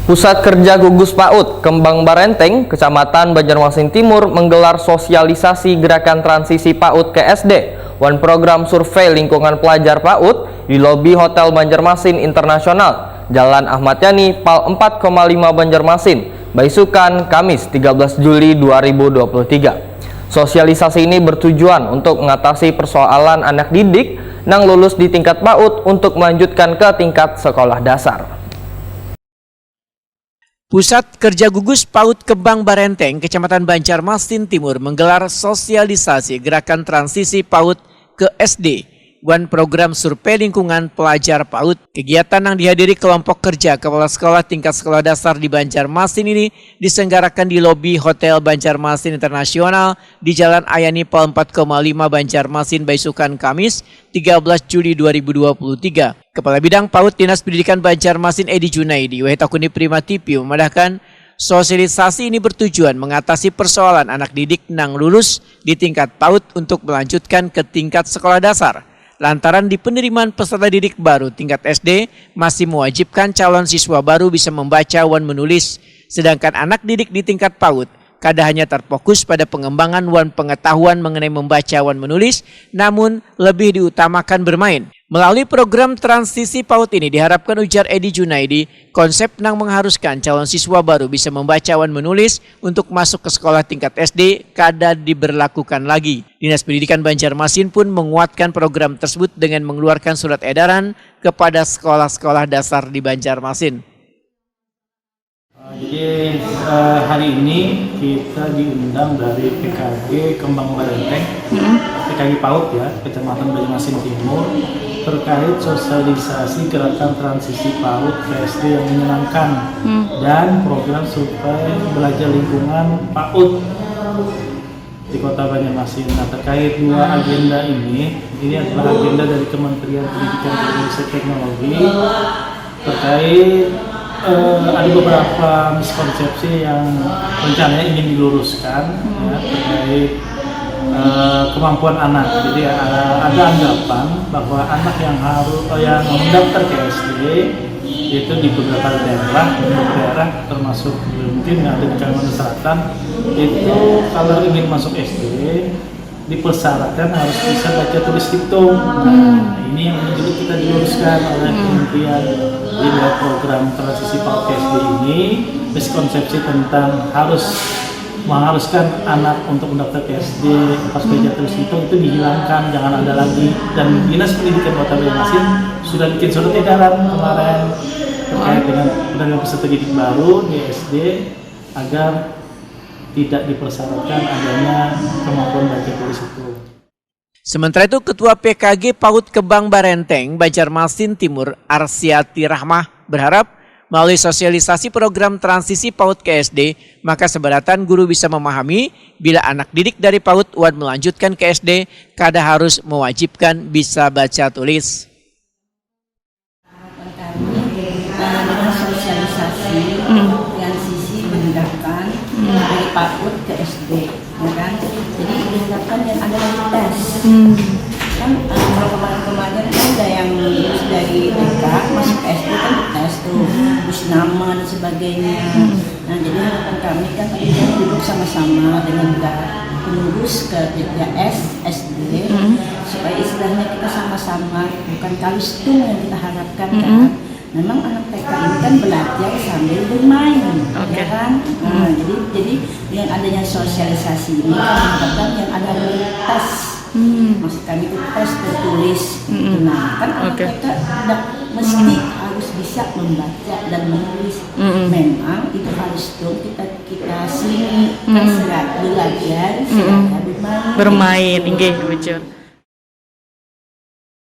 Pusat Kerja Gugus PAUD Kembang Barenteng, Kecamatan Banjarmasin Timur menggelar sosialisasi gerakan transisi PAUD ke SD dan program survei lingkungan pelajar PAUD di lobi Hotel Banjarmasin Internasional, Jalan Ahmad Yani, Pal 4,5 Banjarmasin, Baisukan, Kamis 13 Juli 2023. Sosialisasi ini bertujuan untuk mengatasi persoalan anak didik yang lulus di tingkat PAUD untuk melanjutkan ke tingkat sekolah dasar. Pusat Kerja Gugus PAUD Kembang Barenteng, Kecamatan Banjarmasin Timur menggelar sosialisasi gerakan transisi PAUD ke SD dan program survei lingkungan pelajar PAUD. Kegiatan yang dihadiri kelompok kerja kepala sekolah tingkat sekolah dasar di Banjarmasin ini diselenggarakan di lobi Hotel Banjarmasin Internasional di Jalan Ayani Pal 4,5 Banjarmasin, Baisukan, Kamis 13 Juli 2023. Kepala Bidang PAUD Dinas Pendidikan Banjarmasin Edi Junaidi, Wahitakuni Prima TV memandahkan sosialisasi ini bertujuan mengatasi persoalan anak didik yang lulus di tingkat PAUD untuk melanjutkan ke tingkat sekolah dasar. Lantaran di penerimaan peserta didik baru tingkat SD masih mewajibkan calon siswa baru bisa membaca dan menulis, sedangkan anak didik di tingkat PAUD kadang hanya terfokus pada pengembangan dan pengetahuan mengenai membaca dan menulis, namun lebih diutamakan bermain. Melalui program transisi PAUD ini diharapkan, ujar Edi Junaidi, konsep yang mengharuskan calon siswa baru bisa membaca dan menulis untuk masuk ke sekolah tingkat SD kada diberlakukan lagi. Dinas Pendidikan Banjarmasin pun menguatkan program tersebut dengan mengeluarkan surat edaran kepada sekolah-sekolah dasar di Banjarmasin. Jadi hari ini kita diundang dari PKG Kembang Barenteng, PKG PAUD ya, Kecamatan Banjarmasin Timur, terkait sosialisasi gerakan transisi PAUD ke SD yang menyenangkan dan program survei belajar lingkungan PAUD di Kota Banjarmasin. Nah, terkait dua agenda ini adalah agenda dari Kementerian Pendidikan dan Teknologi terkait ada beberapa miskonsepsi yang rencananya ingin diluruskan ya, terkait kemampuan anak. Jadi ada anggapan bahwa anak yang mendaftar ke SD itu di beberapa daerah termasuk mungkin yang ada di Kalimantan Selatan, itu kalau ingin masuk SD dipersyaratkan harus bisa baca tulis hitung. Nah, ini yang juga kita diluruskan oleh kementerian di program transisi PAUD ke SD ini. Miskonsepsi tentang mengharuskan anak untuk mendaftar ke SD pas baca tulis hitung itu dihilangkan, jangan ada lagi. Dan Dinas Pendidikan Kota Banjarmasin sudah bikin surat edaran kemarin terkait dengan penerimaan peserta didik baru di SD agar tidak dipersyaratkan adanya kemampuan baca tulis itu. Sementara itu, Ketua PKG PAUD Kembang Barenteng, Banjarmasin Timur, Arsiati Rahmah berharap melalui sosialisasi program transisi PAUD ke SD, maka seberatan guru bisa memahami bila anak didik dari PAUD wan melanjutkan ke SD, kada harus mewajibkan bisa baca tulis. Dengan sosialisasi transisi memindahkan dari PAUD ke SD, ya kan? Jadi diharapkan yang ada tes. Kan kemarin kan ada yang dari TK masuk ke SD kan tes tuh, terus nama dan sebagainya. Nah, jadi harapan kami kan tadi duduk sama-sama dengan pengurus ke TKS SD supaya istilahnya kita sama-sama, bukan kalistung yang kita harapkan kan. Memang anak TK ini kan belajar sambil bermain, ya kan? Nah, jadi dengan adanya sosialisasi ini kan yang ada tes, maksud kami itu tes tertulis. Nah, kan anak TK tidak mesti harus bisa membaca dan menulis. Memang itu harus dong kita sini kan belajar, bermain. Bermain, nggih, bujur.